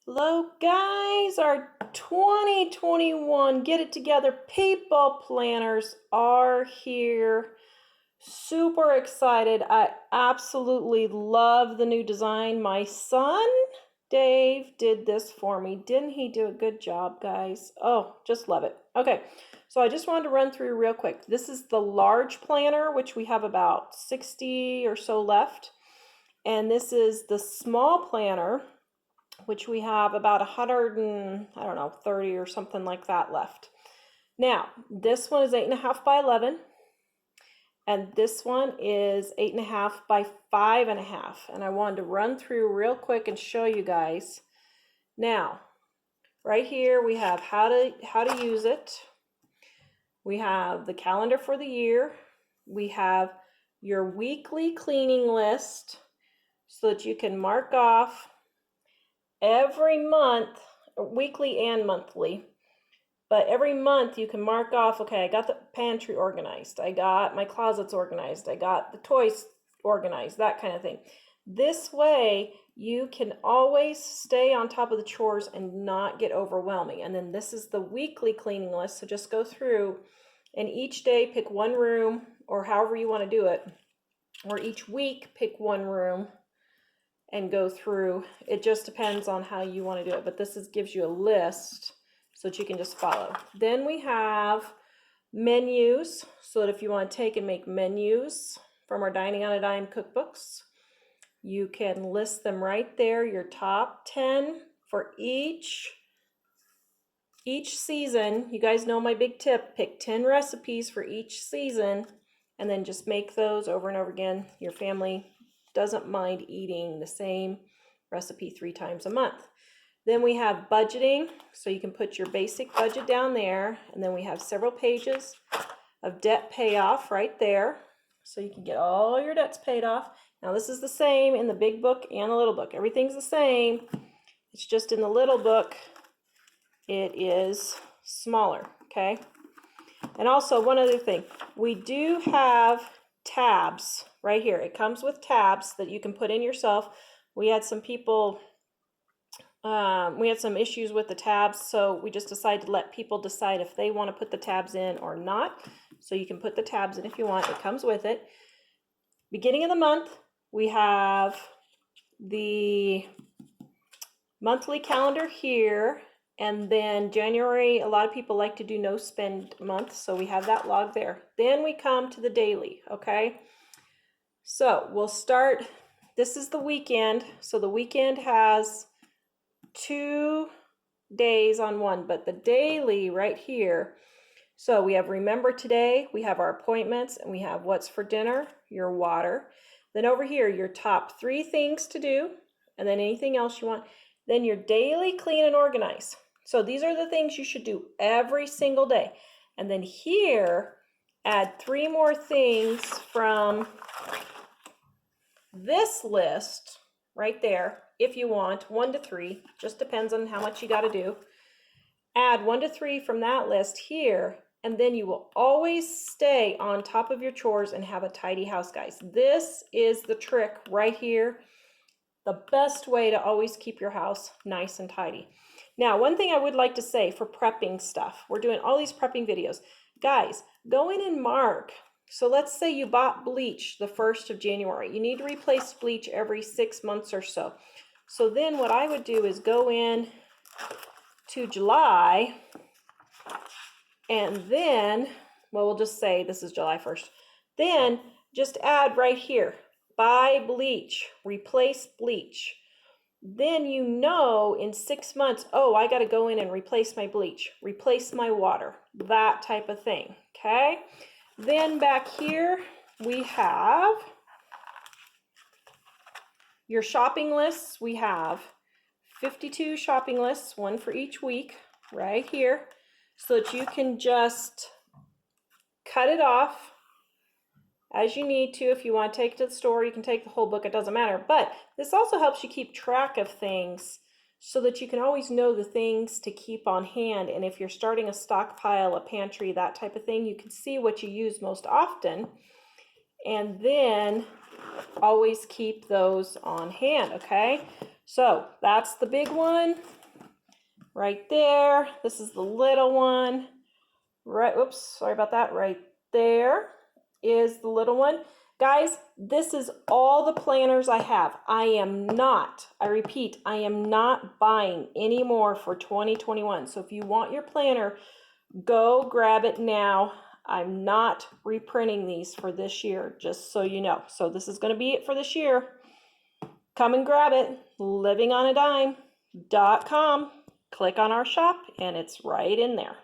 Hello guys, our 2021 Get It Together paintball planners are here. Super excited. I absolutely love the new design. My son, Dave, did this for me. Didn't he do a good job, guys? Oh, just love it. Okay, so I just wanted to run through real quick. This is the large planner, which we have about 60 or so left. And this is the small planner, which we have about 130 or something like that left. Now, this one is 8.5 by 11, and this one is 8.5 by 5.5. And I wanted to run through real quick and show you guys. Now, right here we have how to use it. We have the calendar for the year. We have your weekly cleaning list so that you can mark off every month, weekly and monthly, but every month you can mark off, okay, I got the pantry organized, I got my closets organized, I got the toys organized, that kind of thing. This way you can always stay on top of the chores and not get overwhelming. And then this is the weekly cleaning list, so just go through and each day pick one room, or however you want to do it, or each week pick one room and go through. It just depends on how you want to do it, but this gives you a list so that you can just follow. Then we have menus, so that if you want to take and make menus from our Dining on a Dime cookbooks, you can list them right there, your top 10 for each season. You guys know my big tip, pick 10 recipes for each season and then just make those over and over again. Your family doesn't mind eating the same recipe 3 times a month. Then we have budgeting, so you can put your basic budget down there, and then we have several pages of debt payoff right there, so you can get all your debts paid off. Now this is the same in the big book and the little book. Everything's the same. It's just in the little book it is smaller, okay? And also one other thing, we do have tabs right here. It comes with tabs that you can put in yourself. We had some people, we had some issues with the tabs, so we just decided to let people decide if they want to put the tabs in or not. So you can put the tabs in if you want. It comes with it. Beginning of the month, we have the monthly calendar here. And then January, a lot of people like to do no spend month, so we have that log there. Then we come to the daily, okay? So we'll start, this is the weekend. So the weekend has 2 days on one, but the daily right here. So we have remember today, we have our appointments, and we have what's for dinner, your water. Then over here, your top 3 things to do, and then anything else you want. Then your daily clean and organize. So these are the things you should do every single day. And then here, add 3 more things from this list right there, if you want, 1 to 3, just depends on how much you got to do. Add 1 to 3 from that list here, and then you will always stay on top of your chores and have a tidy house, guys. This is the trick right here. The best way to always keep your house nice and tidy. Now, one thing I would like to say for prepping stuff, we're doing all these prepping videos. Guys, go in and mark. So let's say you bought bleach the 1st of January. You need to replace bleach every 6 months or so. So then what I would do is go in to July, and then, well, we'll just say this is July 1st. Then just add right here, buy bleach, replace bleach. Then you know in 6 months, oh, I got to go in and replace my bleach, replace my water, that type of thing, okay? Then back here we have your shopping lists. We have 52 shopping lists, 1 for each week, right here, so that you can just cut it off as you need to. If you want to take it to the store, you can take the whole book, it doesn't matter. But this also helps you keep track of things so that you can always know the things to keep on hand. And if you're starting a stockpile, a pantry, that type of thing, you can see what you use most often and then always keep those on hand, okay? So that's the big one right there. This is the little one. Right, oops, sorry about that. Right there is the little one. Guys, this is all the planners I have. I repeat, I am not buying any more for 2021. So if you want your planner, go grab it now. I'm not reprinting these for this year, just so you know. So this is going to be it for this year. Come and grab it, livingonadime.com. Click on our shop, and it's right in there.